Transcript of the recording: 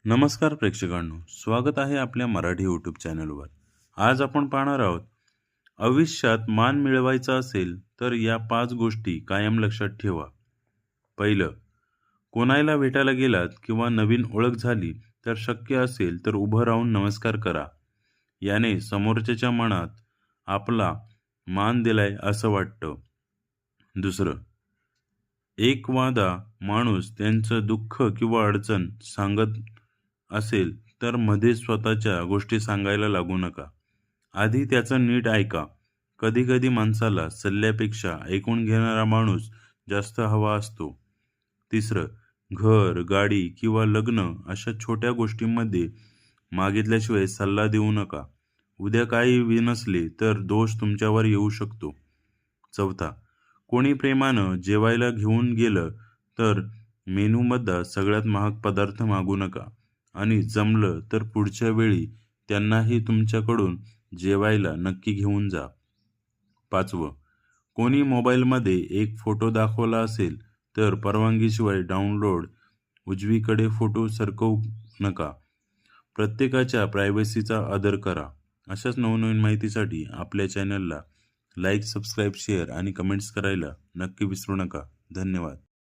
नमस्कार प्रेक्षकांनो, स्वागत आहे आपल्या मराठी यूट्यूब चॅनलवर. आज आपण पाहणार आहोत, आयुष्यात मान मिळवायचा असेल तर या 5 गोष्टी कायम लक्षात ठेवा. पहिलं, कोणाला भेटायला गेलात किंवा नवीन ओळख झाली तर शक्य असेल तर उभं राहून नमस्कार करा. याने समोरच्याच्या मनात आपला मान दिलाय असं वाटतं. दुसरं, एकवादा माणूस त्यांचं दुःख किंवा अडचण सांगत असेल तर मध्ये स्वतःच्या गोष्टी सांगायला लागू नका. आधी त्याचं नीट ऐका. कधी-कधी माणसाला सल्ल्यापेक्षा ऐकून घेणारा माणूस जास्त हवा असतो. तिसरं, घर, गाडी किंवा लग्न अशा छोट्या गोष्टींमध्ये मागितल्याशिवाय सल्ला देऊ नका. उद्या काही नसले तर दोष तुमच्यावर येऊ शकतो. चौथा, कोणी प्रेमानं जेवायला घेऊन गेलं तर मेनूमधला सगळ्यात महाग पदार्थ मागू नका आणि जमलं तर पुढच्या वेळी त्यांनाही तुमच्याकडून जेवायला नक्की घेऊन जा. पाचवं, कोणी मोबाईलमध्ये एक फोटो दाखवला असेल तर परवानगीशिवाय डाउनलोड उजवीकडे फोटो सरकवू नका. प्रत्येकाच्या प्रायव्हसीचा आदर करा. अशाच नवनवीन माहितीसाठी आपल्या चॅनलला लाईक, सबस्क्राईब, शेअर आणि कमेंट्स करायला नक्की विसरू नका. धन्यवाद.